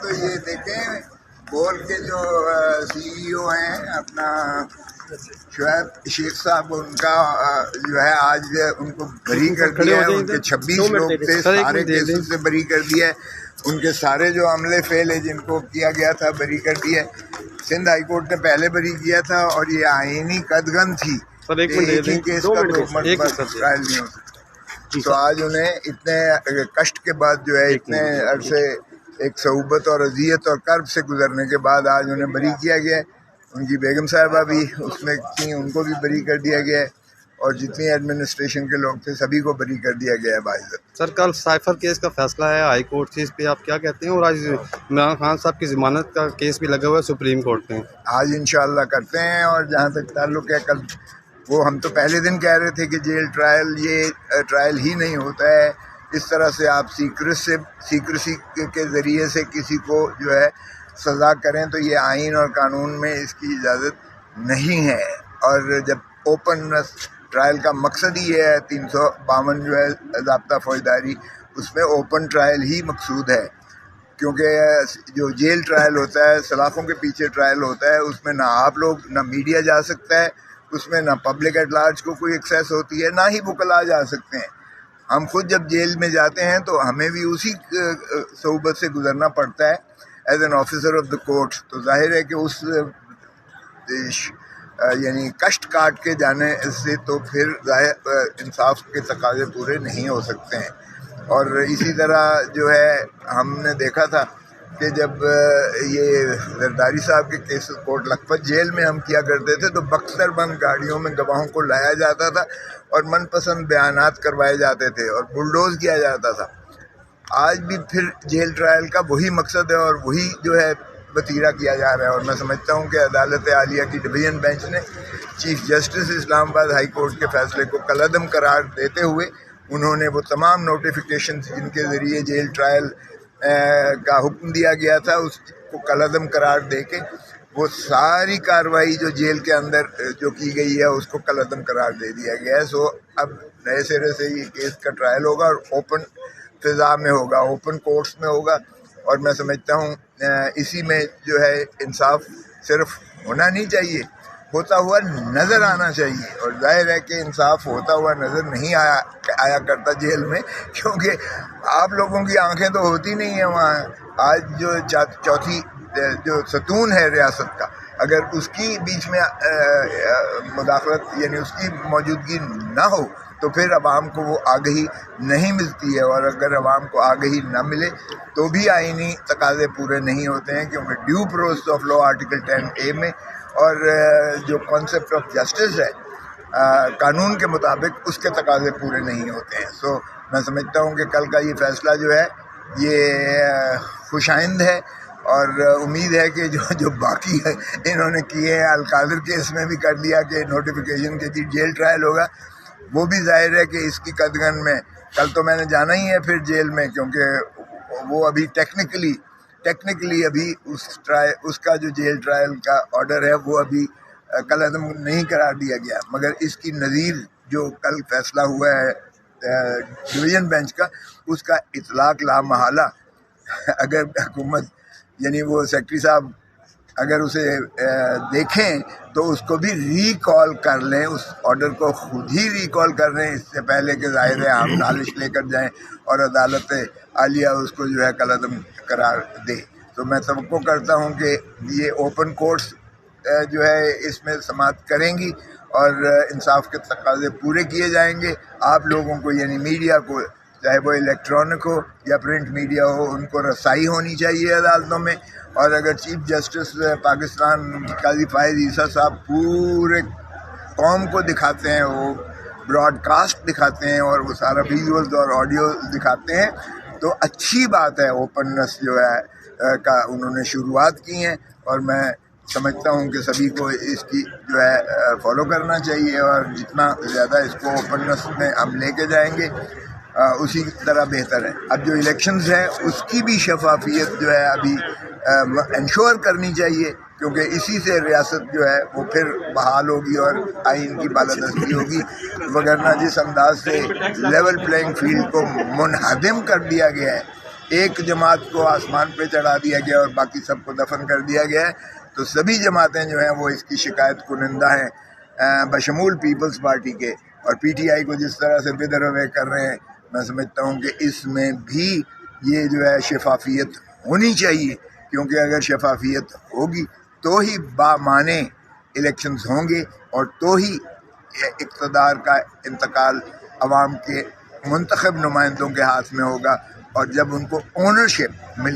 تو یہ دیکھیں بول کے جو سی ای او ہیں اپنا شعیب شیخ صاحب، ان کا جو ہے آج ان کو بری کر دیا ہے. ان کے 26 لوگ تھے، سارے کیسز سے بری کر دیا ہے. ان کے سارے جو عملے فیل ہے جن کو کیا گیا تھا بری کر دیا ہے. سندھ ہائی کورٹ نے پہلے بری کیا تھا اور یہ آئینی قدغن تھی، ایک ہی کیس کا 2 مرتبہ ٹرائل نہیں ہو سکتا. تو آج انہیں اتنے کشٹ کے بعد جو ہے اتنے عرصے ایک صعوبت اور اذیت اور کرب سے گزرنے کے بعد آج انہیں بری کیا گیا ہے. ان کی بیگم صاحبہ بھی اس میں تھیں، ان کو بھی بری کر دیا گیا ہے، اور جتنی ایڈمنسٹریشن کے لوگ تھے سبھی کو بری کر دیا گیا ہے. باعزت سر کل سائفر کیس کا فیصلہ ہے ہائی کورٹ سے، اس پہ آپ کیا کہتے ہیں؟ اور آج عمران خان صاحب کی ضمانت کا کیس بھی لگا ہوا ہے سپریم کورٹ میں، آج انشاءاللہ کرتے ہیں. اور جہاں تک تعلق ہے کل وہ ہم تو پہلے دن کہہ رہے تھے کہ جیل ٹرائل یہ ٹرائل ہی نہیں ہوتا ہے. اس طرح سے آپ سیکریسی کے ذریعے سے کسی کو جو ہے سزا کریں تو یہ آئین اور قانون میں اس کی اجازت نہیں ہے. اور جب اوپن ٹرائل کا مقصد ہی ہے 352 جو ہے ضابطہ فوجداری، اس میں اوپن ٹرائل ہی مقصود ہے. کیونکہ جو جیل ٹرائل ہوتا ہے، سلاخوں کے پیچھے ٹرائل ہوتا ہے، اس میں نہ آپ لوگ نہ میڈیا جا سکتا ہے، اس میں نہ پبلک ایٹ لارج کو کوئی ایکسیس ہوتی ہے، نہ ہی وکلاء جا سکتے ہیں. ہم خود جب جیل میں جاتے ہیں تو ہمیں بھی اسی صعوبت سے گزرنا پڑتا ہے as an officer of the court. تو ظاہر ہے کہ اس یعنی کشٹ کاٹ کے جانے سے تو پھر ظاہر انصاف کے تقاضے پورے نہیں ہو سکتے ہیں. اور اسی طرح جو ہے ہم نے دیکھا تھا کہ جب یہ زرداری صاحب کے کیس کوٹ لکھپت جیل میں ہم کیا کرتے تھے تو بکسر بند گاڑیوں میں گواہوں کو لایا جاتا تھا اور من پسند بیانات کروائے جاتے تھے اور بلڈوز کیا جاتا تھا. آج بھی پھر جیل ٹرائل کا وہی مقصد ہے اور وہی جو ہے وتیرہ کیا جا رہا ہے. اور میں سمجھتا ہوں کہ عدالت عالیہ کی ڈویژن بینچ نے چیف جسٹس اسلام آباد ہائی کورٹ کے فیصلے کو کالعدم قرار دیتے ہوئے انہوں نے وہ تمام نوٹیفیکیشن جن کے ذریعے جیل ٹرائل کا حکم دیا گیا تھا اس کو کالعدم قرار دے کے وہ ساری کارروائی جو جیل کے اندر جو کی گئی ہے اس کو کالعدم قرار دے دیا گیا ہے. سو اب نئے سرے سے یہ کیس کا ٹرائل ہوگا اور اوپن فضا میں ہوگا، اوپن کورٹس میں ہوگا. اور میں سمجھتا ہوں اسی میں جو ہے انصاف صرف ہونا نہیں چاہیے، ہوتا ہوا نظر آنا چاہیے. اور ظاہر ہے کہ انصاف ہوتا ہوا نظر نہیں آیا کرتا جیل میں، کیونکہ آپ لوگوں کی آنکھیں تو ہوتی نہیں ہیں وہاں. آج جو چوتھی جو ستون ہے ریاست کا، اگر اس کی بیچ میں مداخلت یعنی اس کی موجودگی نہ ہو تو پھر عوام کو وہ آگہی نہیں ملتی ہے. اور اگر عوام کو آگہی نہ ملے تو بھی آئینی تقاضے پورے نہیں ہوتے ہیں، کیونکہ due process of law article 10A میں اور جو کانسیپٹ آف جسٹس ہے قانون کے مطابق اس کے تقاضے پورے نہیں ہوتے ہیں. سو میں سمجھتا ہوں کہ کل کا یہ فیصلہ جو ہے یہ خوش آئند ہے. اور امید ہے کہ جو باقی ہے انہوں نے کیے ہیں، القادر کیس میں بھی کر دیا کہ نوٹیفیکیشن کے جیل ٹرائل ہوگا، وہ بھی ظاہر ہے کہ اس کی قدغن میں کل تو میں نے جانا ہی ہے پھر جیل میں، کیونکہ وہ ابھی ٹیکنیکلی ابھی اس کا جو جیل ٹرائل کا آرڈر ہے وہ ابھی کالعدم نہیں قرار دیا گیا. مگر اس کی نظیر جو کل فیصلہ ہوا ہے ڈویژن بینچ کا، اس کا اطلاق لامحالہ اگر حکومت یعنی وہ سیکرٹری صاحب اگر اسے دیکھیں تو اس کو بھی ریکال کر لیں، اس آرڈر کو خود ہی ریکال کر لیں اس سے پہلے کہ ظاہر ہے ہم نالش لے کر جائیں اور عدالت عالیہ اس کو جو ہے کالعدم قرار دے. تو میں توقع کرتا ہوں کہ یہ اوپن کورٹس جو ہے اس میں سماعت کریں گی اور انصاف کے تقاضے پورے کیے جائیں گے. آپ لوگوں کو یعنی میڈیا کو، چاہے وہ الیکٹرانک ہو یا پرنٹ میڈیا ہو، ان کو رسائی ہونی چاہیے عدالتوں میں. اور اگر چیف جسٹس پاکستان قاضی فائز عیسیٰ صاحب پورے قوم کو دکھاتے ہیں، وہ براڈ کاسٹ دکھاتے ہیں اور وہ سارا ویژولز اور آڈیو دکھاتے ہیں تو اچھی بات ہے. اوپننس جو ہے کا انہوں نے شروعات کی ہیں اور میں سمجھتا ہوں کہ سبھی کو اس کی جو ہے فالو کرنا چاہیے، اور جتنا زیادہ اس کو اوپننس میں ہم لے کے جائیں گے اسی طرح بہتر ہے. اب جو الیکشنز ہیں اس کی بھی شفافیت جو ہے ابھی انشور کرنی چاہیے، کیونکہ اسی سے ریاست جو ہے وہ پھر بحال ہوگی اور آئین کی بالادستی ہوگی. وگرنہ جس انداز سے لیول پلینگ فیلڈ کو منہدم کر دیا گیا ہے ایک جماعت کو آسمان پہ چڑھا دیا گیا اور باقی سب کو دفن کر دیا گیا ہے، تو سبھی جماعتیں جو ہیں وہ اس کی شکایت کنندہ ہیں، بشمول پیپلز پارٹی کے، اور پی ٹی آئی کو جس طرح سے بدر ہوئے کر رہے ہیں، میں سمجھتا ہوں کہ اس میں بھی یہ جو ہے شفافیت ہونی چاہیے، کیونکہ اگر شفافیت ہوگی تو ہی بامعنی الیکشنز ہوں گے، اور تو ہی اقتدار کا انتقال عوام کے منتخب نمائندوں کے ہاتھ میں ہوگا، اور جب ان کو اونرشپ مل